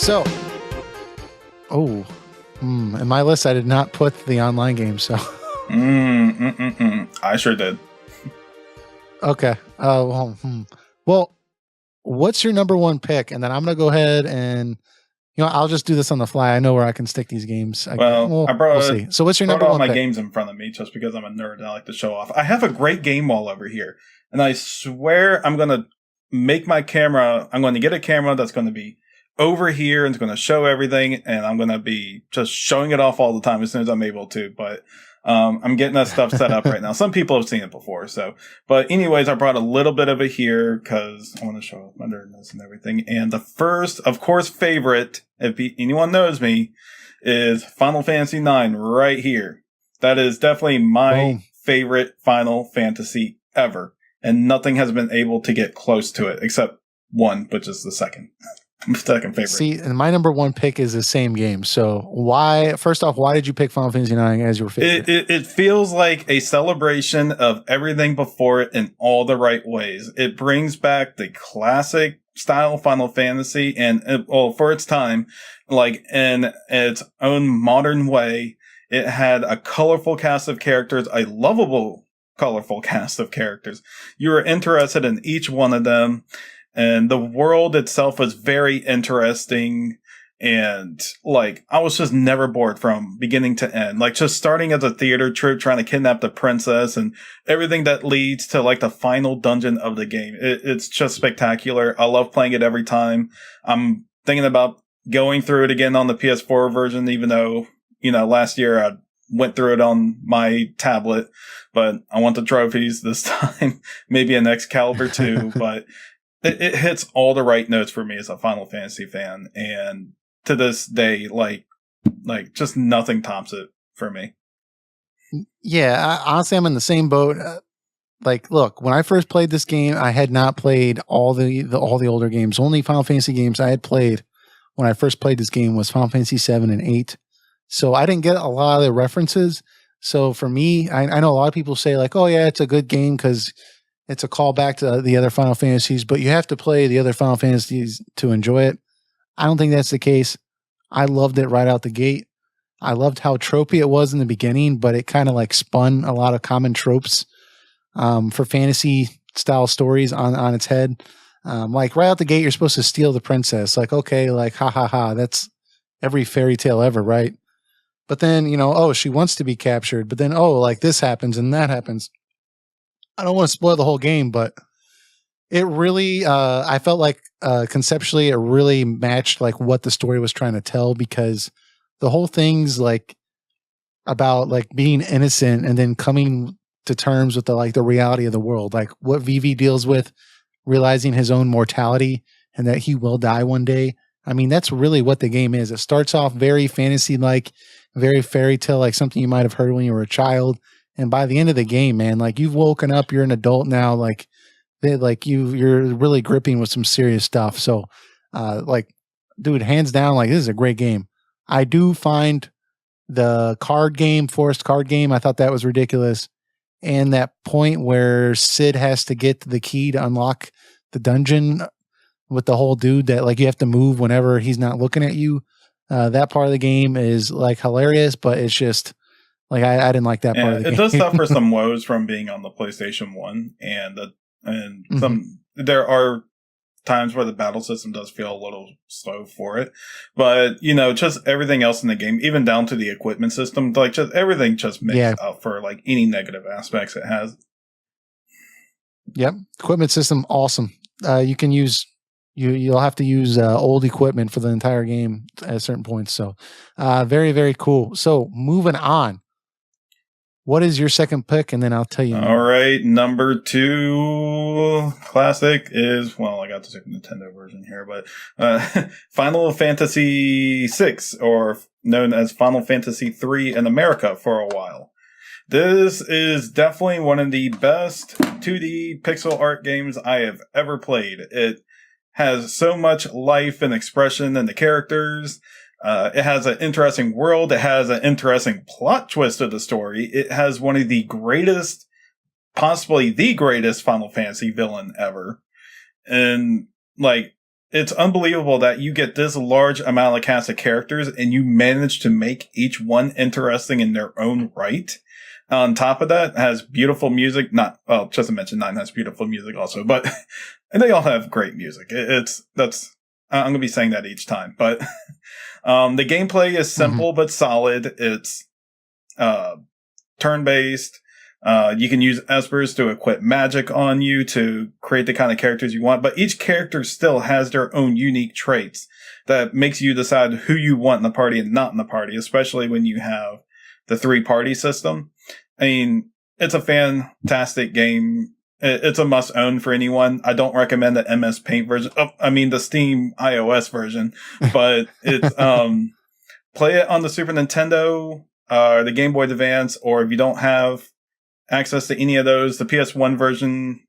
So, in my list, I did not put the online game. So, I sure did. Okay. Well, what's your number one pick? And then I'm going to go ahead and, I'll just do this on the fly. I know where I can stick these games. I we'll see. So what's your number all one my pick? games in front of me just because I'm a nerd and I like to show off. I have a great game wall over here. And I swear I'm going to make my camera, I'm going to get a camera that's going to be over here and it's going to show everything. And I'm going to be just showing it off all the time as soon as I'm able to. But I'm getting that stuff set up right now. Some people have seen it before. But anyways, I brought a little bit of it here because I want to show my nerdness and everything. And the first, of course, favorite, if anyone knows me, is Final Fantasy IX right here. That is definitely my favorite Final Fantasy ever. And nothing has been able to get close to it except one, which is the second favorite. See, and my number one pick is the same game. So first off, why did you pick Final Fantasy IX as your favorite? It feels like a celebration of everything before it in all the right ways. It brings back the classic style Final Fantasy and for its time, like in its own modern way. It had a colorful cast of characters, a lovable colorful cast of characters. You were interested in each one of them. And the world itself was very interesting. And I was just never bored from beginning to end. Just starting as a theater troupe trying to kidnap the princess and everything that leads to the final dungeon of the game. It's just spectacular. I love playing it every time. I'm thinking about going through it again on the PS4 version, even though, last year I went through it on my tablet, but I want the trophies this time, maybe an Excalibur 2, but it hits all the right notes for me as a Final Fantasy fan. And to this day, just nothing tops it for me. Yeah, honestly, I'm in the same boat. Look, when I first played this game, I had not played all the older games. Only Final Fantasy games I had played when I first played this game was Final Fantasy 7 and 8. So I didn't get a lot of the references. So for me, I know a lot of people say oh yeah, it's a good game because it's a callback to the other Final Fantasies, but you have to play the other Final Fantasies to enjoy it. I don't think that's the case. I loved it right out the gate. I loved how tropey it was in the beginning, but it kind of spun a lot of common tropes for fantasy style stories on its head. Right out the gate, you're supposed to steal the princess. Okay, ha ha ha. That's every fairy tale ever, right? But then, she wants to be captured. But then, this happens and that happens. I don't want to spoil the whole game, but it really, I felt conceptually, it really matched what the story was trying to tell, because the whole thing's about being innocent and then coming to terms with the reality of the world, what Vivi deals with, realizing his own mortality and that he will die one day. I mean, that's really what the game is. It starts off very fantasy, very fairy tale, something you might have heard when you were a child. And by the end of the game, man, you've woken up, you're an adult now, you're really gripping with some serious stuff. So, dude, hands down, this is a great game. I do find the forced card game, I thought that was ridiculous. And that point where Sid has to get the key to unlock the dungeon with the whole dude that you have to move whenever he's not looking at you. That part of the game is hilarious, but it's just I didn't like that part of the game. It does suffer some woes from being on the PlayStation 1 there are times where the battle system does feel a little slow for it. But, just everything else in the game, even down to the equipment system, just everything just makes up for any negative aspects it has. Yep. Equipment system, awesome. You can use you'll have to use old equipment for the entire game at certain points. So very, very cool. So moving on. What is your second pick? And then I'll tell you. All right. Number 2 classic is, I got the Super Nintendo version here, but Final Fantasy VI, or known as Final Fantasy III in America for a while. This is definitely one of the best 2D pixel art games I have ever played. It has so much life and expression in the characters. It has an interesting world. It has an interesting plot twist of the story. It has one of the greatest, possibly the greatest Final Fantasy villain ever. And it's unbelievable that you get this large amount of cast of characters and you manage to make each one interesting in their own right. On top of that, it has beautiful music. Just to mention, 9 has beautiful music also, but and they all have great music. I'm going to be saying that each time, but the gameplay is simple but solid. It's turn-based. You can use espers to equip magic on you to create the kind of characters you want, but each character still has their own unique traits that makes you decide who you want in the party and not in the party, especially when you have the 3-party system. I mean, it's a fantastic game. It's a must-own for anyone. I don't recommend the MS Paint version. The Steam iOS version, but it's play it on the Super Nintendo, the Game Boy Advance, or if you don't have access to any of those, the PS1 version,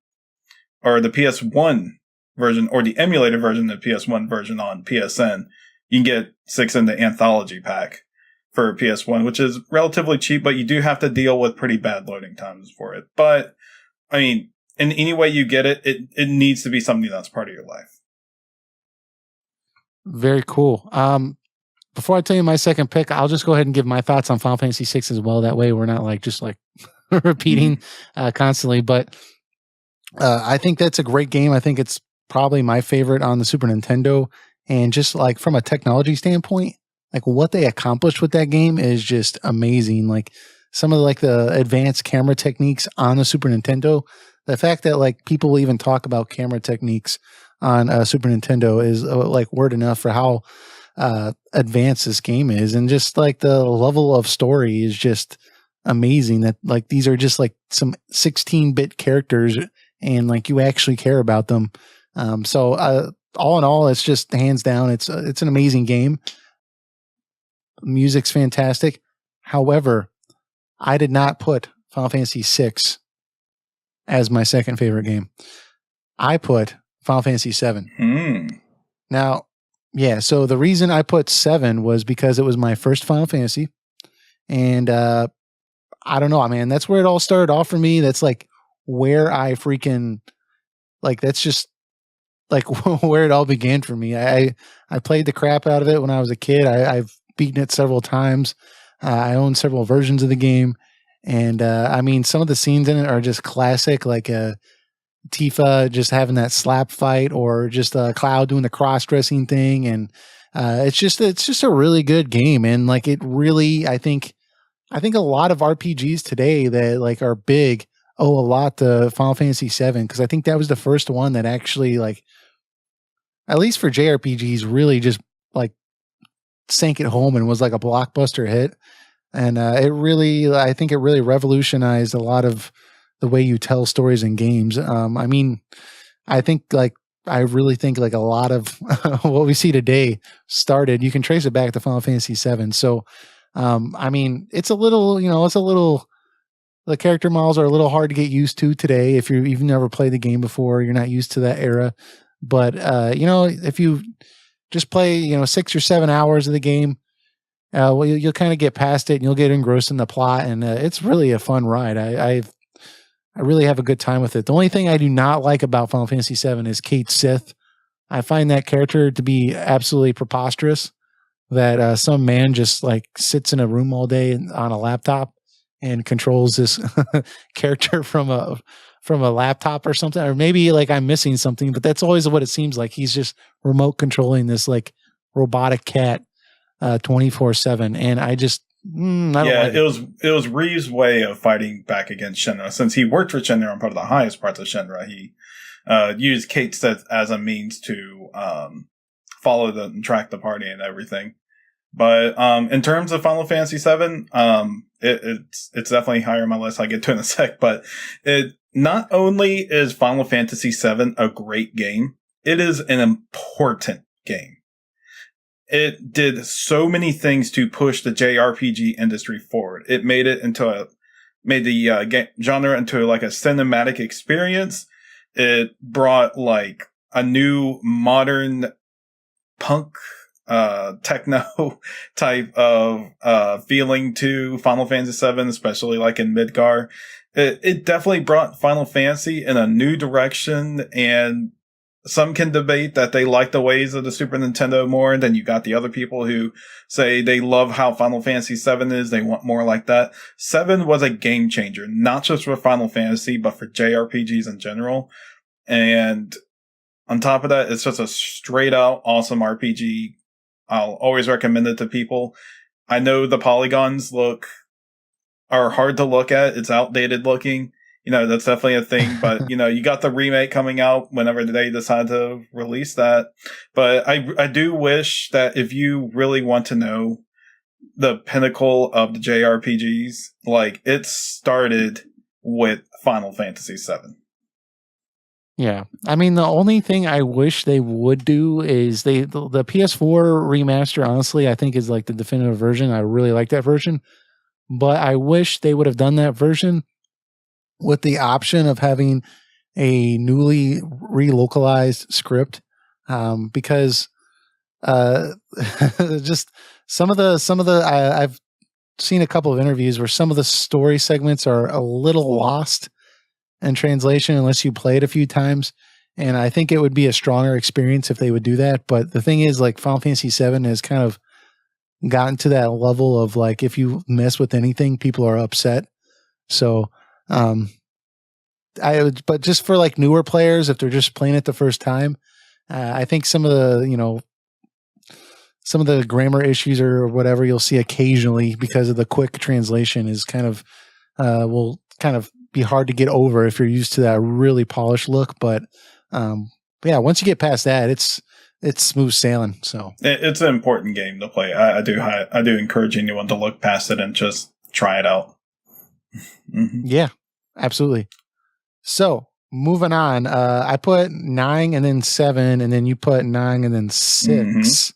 or the PS1 version, or the emulated version of the PS1 version on PSN, you can get 6 in the Anthology pack for PS1, which is relatively cheap, but you do have to deal with pretty bad loading times for it. But, I mean, in any way you get it, it needs to be something that's part of your life. Very cool. Before I tell you my second pick, I'll just go ahead and give my thoughts on Final Fantasy VI as well. That way we're not just repeating constantly. But I think that's a great game. I think it's probably my favorite on the Super Nintendo. And just like from a technology standpoint, like what they accomplished with that game is just amazing. Like some of the advanced camera techniques on the Super Nintendo, the fact that like people will even talk about camera techniques on Super Nintendo is like word enough for how advanced this game is. And just like the level of story is just amazing, that like these are just like some 16-bit characters and like you actually care about them. So all in all, it's just hands down, it's an amazing game. Music's fantastic. However, I did not put Final Fantasy VI as my second favorite game. I put Final Fantasy VII. Now, yeah, so the reason I put 7 was because it was my first Final Fantasy. And I don't know, man, that's where it all started off for me. That's like where I freaking, like, that's just like where it all began for me. I played the crap out of it when I was a kid. I've beaten it several times. I own several versions of the game. And I mean, some of the scenes in it are just classic, like Tifa just having that slap fight, or just Cloud doing the cross-dressing thing. And it's just a really good game. And like it really, I think a lot of RPGs today that like are big owe a lot to Final Fantasy VII, because I think that was the first one that actually, like, at least for JRPGs, really just like sank it home and was like a blockbuster hit. And I think it really revolutionized a lot of the way you tell stories in games. I mean, I really think like a lot of what we see today started, you can trace it back to Final Fantasy VII. So, I mean, it's a little, the character models are a little hard to get used to today. If you've never played the game before, you're not used to that era. But, if you just play, 6 or 7 hours of the game, you'll kind of get past it and you'll get engrossed in the plot. And it's really a fun ride. I really have a good time with it. The only thing I do not like about Final Fantasy VII is Cait Sith. I find that character to be absolutely preposterous, that some man just like sits in a room all day on a laptop and controls this character from a laptop or something. Or maybe like I'm missing something, but that's always what it seems like. He's just remote controlling this like robotic cat 24/7. And I just, I don't like it was Reeve's way of fighting back against Shinra. Since he worked with Shinra on part of the highest parts of Shinra, he used Cait Sith as a means to follow and track the party and everything. But in terms of Final Fantasy VII, it's definitely higher on my list. I'll get to it in a sec. But it not only is Final Fantasy VII a great game, it is an important game. It did so many things to push the JRPG industry forward. It made the genre into like a cinematic experience. It brought like a new modern punk techno type of feeling to Final Fantasy VII, especially like in Midgar. It definitely brought Final Fantasy in a new direction and some can debate that they like the ways of the Super Nintendo more. And then you got the other people who say they love how Final Fantasy VII is. They want more like that. 7 was a game changer, not just for Final Fantasy, but for JRPGs in general. And on top of that, it's just a straight out awesome RPG. I'll always recommend it to people. I know the polygons are hard to look at. It's outdated looking. That's definitely a thing, but you got the remake coming out whenever they decide to release that. But I do wish that if you really want to know the pinnacle of the JRPGs, like it started with Final Fantasy VII. Yeah. I mean, the only thing I wish they would do is the PS4 remaster, honestly, I think is like the definitive version. I really like that version, but I wish they would have done that version with the option of having a newly relocalized script, because just some of the I've seen a couple of interviews where some of the story segments are a little lost in translation unless you play it a few times, and I think it would be a stronger experience if they would do that. But the thing is, like, Final Fantasy VII has kind of gotten to that level of like, if you mess with anything, people are upset. So but just for like newer players, if they're just playing it the first time, I think some of the grammar issues or whatever you'll see occasionally because of the quick translation is kind of will kind of be hard to get over if you're used to that really polished look. But yeah, once you get past that, it's smooth sailing. So it's an important game to play. I do encourage anyone to look past it and just try it out. Mm-hmm. Yeah, absolutely. So moving on, I put 9 and then 7, and then you put 9 and then 6.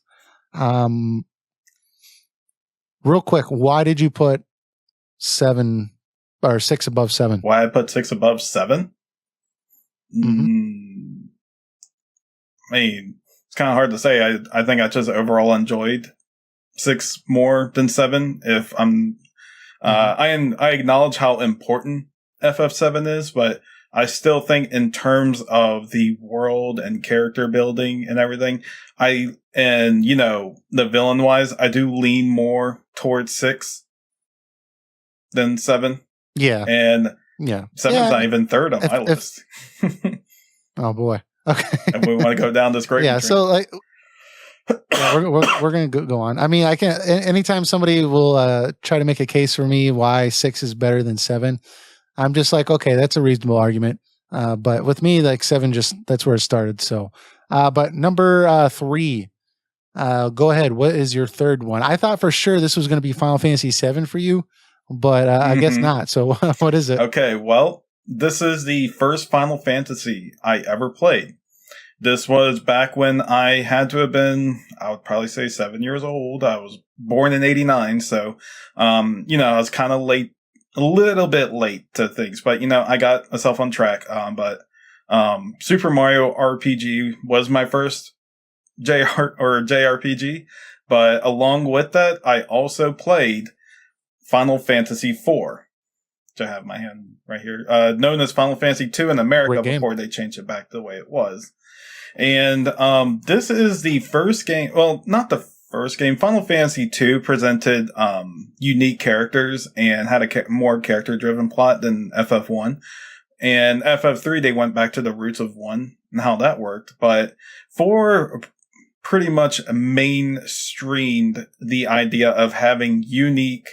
Mm-hmm. Real quick, why did you put 7 or 6 above 7? Why I put 6 above 7? Mm-hmm. I mean, it's kind of hard to say. I think I just overall enjoyed 6 more than 7. If I'm, I acknowledge how important FF7 is, but I still think in terms of the world and character building and everything, the villain wise, I do lean more towards 6 than 7. Yeah. And 7's not even third on my list. Oh boy. Okay. If we want to go down this great. Yeah. Train. So like, we're going to go on. I mean, I can, anytime somebody will try to make a case for me why 6 is better than 7, I'm just like, okay, that's a reasonable argument. But with me, like 7, that's where it started. So, but number 3, go ahead. What is your third one? I thought for sure this was going to be Final Fantasy VII for you, but I guess not. So what is it? Okay. Well, this is the first Final Fantasy I ever played. This was back when I had to have been, I would probably say 7 years old. I was born in 89. So, I was kind of late. A little bit late to things, but I got myself on track. But Super Mario RPG was my first JRPG. But along with that, I also played Final Fantasy IV, which I have in my hand right here, known as Final Fantasy II in America before they changed it back to the way it was. And this is the first game. Well, not the first game. Final Fantasy II presented unique characters and had a more character-driven plot than FF1. And FF3, they went back to the roots of 1 and how that worked. But 4 pretty much mainstreamed the idea of having unique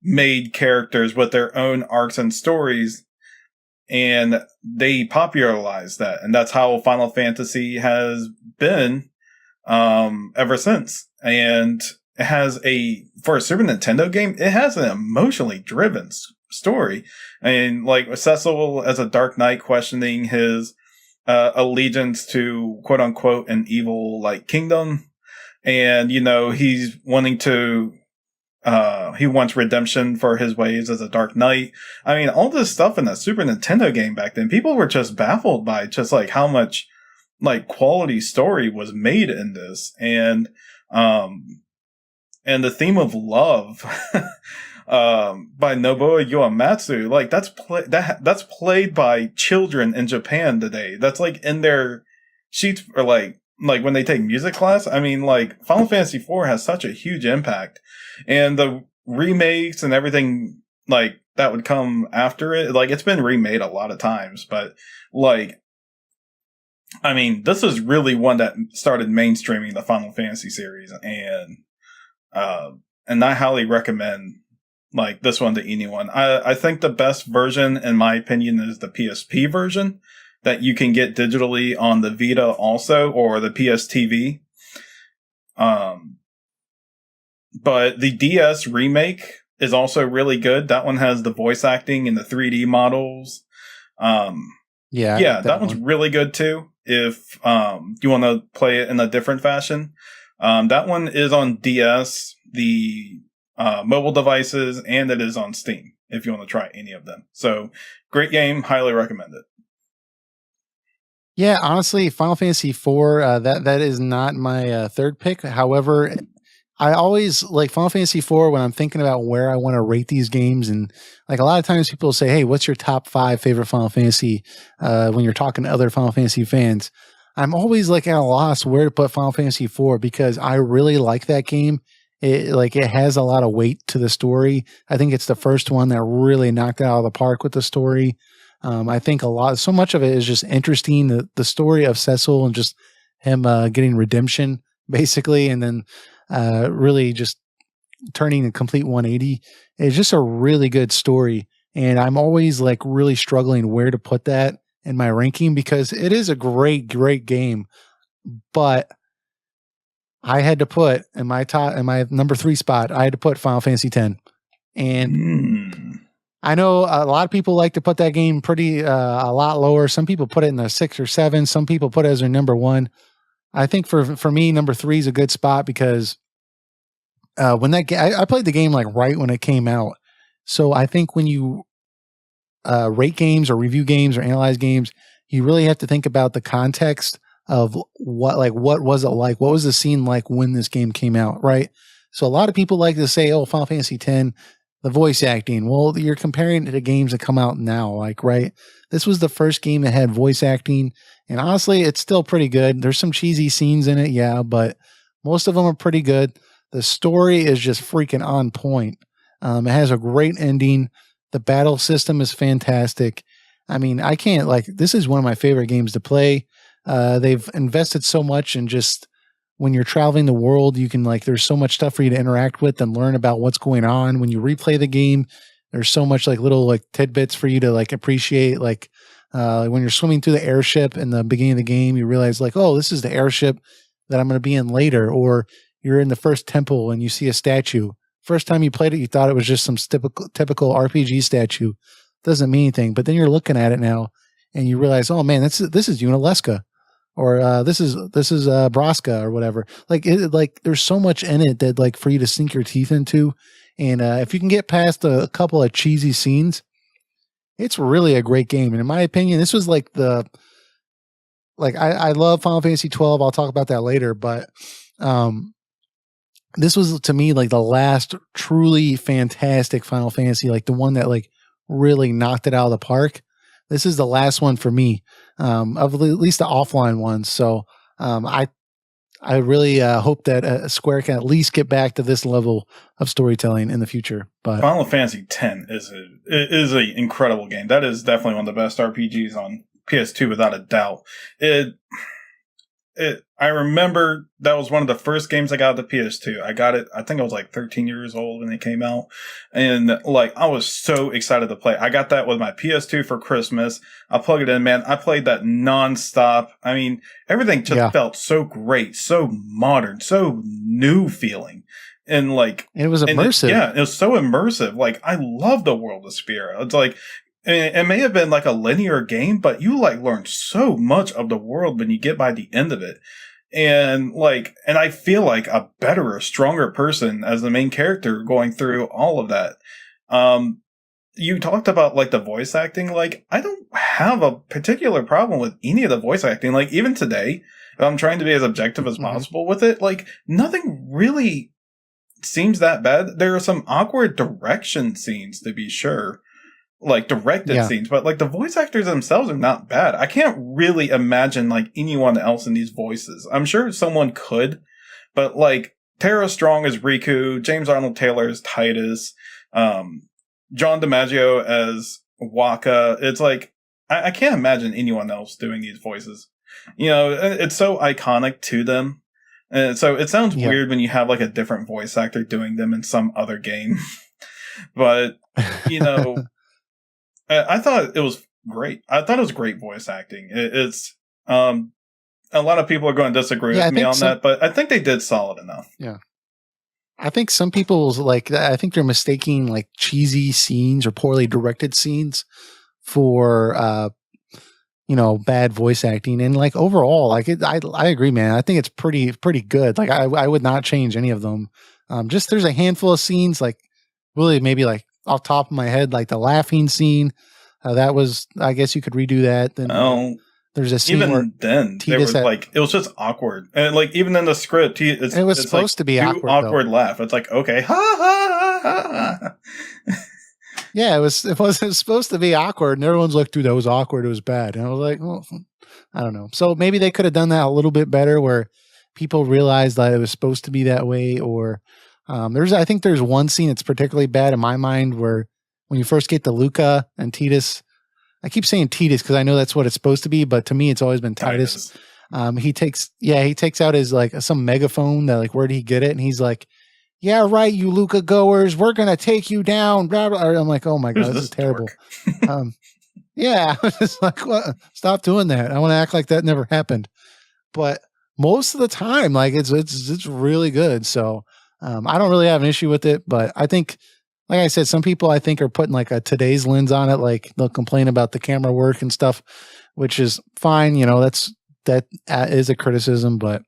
made characters with their own arcs and stories. And they popularized that. And that's how Final Fantasy has been ever since. And it has for a Super Nintendo game, it has an emotionally driven story. I mean, like Cecil as a Dark Knight questioning his allegiance to quote unquote an evil like kingdom. And, he's wanting to, he wants redemption for his ways as a Dark Knight. I mean, all this stuff in that Super Nintendo game back then, people were just baffled by just like how much like quality story was made in this. And the theme of love, by Nobuo Uematsu, like that's played by children in Japan today. That's like in their sheets or like when they take music class. I mean, like Final Fantasy IV has such a huge impact, and the remakes and everything like that would come after it. Like it's been remade a lot of times, but like I mean, this is really one that started mainstreaming the Final Fantasy series, and I highly recommend like this one to anyone. I think the best version, in my opinion, is the PSP version that you can get digitally on the Vita also, or the PSTV. But the DS remake is also really good. That one has the voice acting and the 3D models. Yeah, that one's really good too. If you want to play it in a different fashion, that one is on DS, the mobile devices, and it is on Steam. If you want to try any of them, so great game, highly recommend it. Yeah, honestly, Final Fantasy IV, that is not my third pick. However, I always like Final Fantasy IV when I'm thinking about where I want to rate these games. And like a lot of times people say, hey, what's your top 5 favorite Final Fantasy when you're talking to other Final Fantasy fans? I'm always like at a loss where to put Final Fantasy IV because I really like that game. It has a lot of weight to the story. I think it's the first one that really knocked it out of the park with the story. I think so much of it is just interesting. The story of Cecil and just him getting redemption basically, and then really just turning a complete 180 is just a really good story. And I'm always like really struggling where to put that in my ranking because it is a great, great game. But I had to put in my number 3 spot, I had to put Final Fantasy X. And I know a lot of people like to put that game pretty a lot lower. Some people put it in the 6 or 7. Some people put it as their number 1. I think for me, number 3 is a good spot because when I played the game like right when it came out. So I think when you rate games or review games or analyze games, you really have to think about the context of what was it like? What was the scene like when this game came out, right? So a lot of people like to say, oh, Final Fantasy X, the voice acting. Well, you're comparing it to games that come out now, like, right? This was the first game that had voice acting. And honestly, it's still pretty good. There's some cheesy scenes in it, yeah, but most of them are pretty good. The story is just freaking on point. It has a great ending. The battle system is fantastic. I mean, I can't this is one of my favorite games to play. They've invested so much in just when you're traveling the world, you can there's so much stuff for you to interact with and learn about what's going on. When you replay the game, there's so much little tidbits for you to appreciate. When you're swimming through the airship in the beginning of the game, you realize oh, this is the airship that I'm going to be in later. Or you're in the first temple and you see a statue. First time you played it, you thought it was just some typical RPG statue. Doesn't mean anything. But then you're looking at it now and you realize, oh man, this is Unaleska. Or this is Braska or whatever. There's so much in it that for you to sink your teeth into, and if you can get past a couple of cheesy scenes, it's really a great game. And in my opinion, this was I love Final Fantasy 12. I'll talk about that later, but this was to me the last truly fantastic Final Fantasy, the one that really knocked it out of the park. This is the last one for me, of at least the offline ones. So I really hope that Square can at least get back to this level of storytelling in the future. But Final Fantasy X is an incredible game. That is definitely one of the best RPGs on PS2 without a doubt. I remember that was one of the first games I got at the PS2. I got it, I think I was 13 years old when it came out. And I was so excited to play. I got that with my PS2 for Christmas. I plugged it in, man. I played that nonstop. I mean, everything just felt so great, so modern, so new feeling. And it was immersive. It was so immersive. I love the world of Spira. It's it may have been a linear game, but you learn so much of the world when you get by the end of it. And and I feel a better, stronger person as the main character going through all of that. You talked about the voice acting. I don't have a particular problem with any of the voice acting. Even today, if I'm trying to be as objective as possible with it, nothing really seems that bad. There are some awkward direction scenes, to be sure. like directed scenes, but like the voice actors themselves are not bad. I can't really imagine like anyone else in these voices. I'm sure someone could, but like Tara Strong as Riku, James Arnold Taylor as Titus, John DiMaggio as Waka. It's like I can't imagine anyone else doing these voices. You know, it's so iconic to them. And so it sounds weird when you have like a different voice actor doing them in some other game. But, you know, I thought it was great. I thought it was great voice acting. It's, a lot of people are going to disagree with me on that, but I think they did solid enough. Yeah. I think some people's like, I think they're mistaking like cheesy scenes or poorly directed scenes for, you know, bad voice acting. And like overall, like I agree, man. I think it's pretty good. Like I would not change any of them. Just there's a handful of scenes, like really maybe like off top of my head, like the laughing scene. That was, I guess you could redo that. Then there's a scene even then there was like it was just awkward, and like even in the script, it was supposed like, to be awkward laugh. It's like okay, ha ha ha ha. Yeah, it was supposed to be awkward, and everyone's like, "Dude, that was awkward. It was bad." And I was like, "Well, I don't know." So maybe they could have done that a little bit better, where people realized that it was supposed to be that way. Or I think there's one scene that's particularly bad in my mind, where when you first get to Luca and Titus, I keep saying Titus because I know that's what it's supposed to be, but to me, it's always been Titus. He takes out his like some megaphone that like where did he get it, and he's like, "Yeah, right, you Luca goers, we're going to take you down." Blah, blah. I'm like, oh my God, this is terrible. Yeah, I was just like, what? Stop doing that. I want to act like that never happened. But most of the time, like it's really good. So I don't really have an issue with it, but I think, like I said, some people I think are putting like a today's lens on it. Like they'll complain about the camera work and stuff, which is fine. You know, that is a criticism, but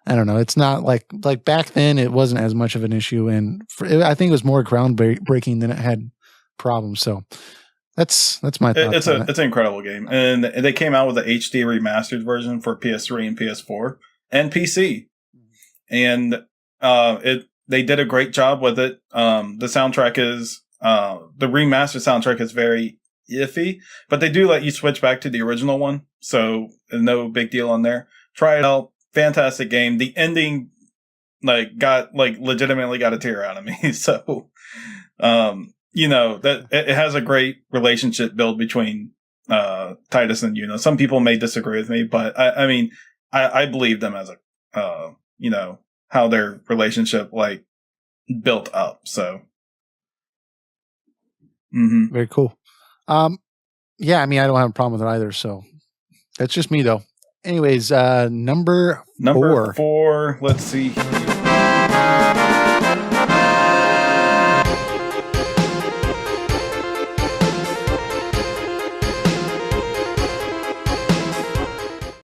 I don't know. It's not like back then. It wasn't as much of an issue, and I think it was more groundbreaking than it had problems. So that's my thoughts. It's an incredible game, and they came out with the HD remastered version for PS3 and PS4 and PC, and they did a great job with it. The soundtrack is the remastered soundtrack is very iffy, but they do let you switch back to the original one, so no big deal on there. Try it out. Fantastic game. The ending legitimately got a tear out of me. So you know, that it has a great relationship built between Titus and Yuna. Some people may disagree with me, but I mean I believe them as a you know, how their relationship like built up. So very cool. Yeah, I mean I don't have a problem with it either, so that's just me though. Anyways, number 4. Let's see.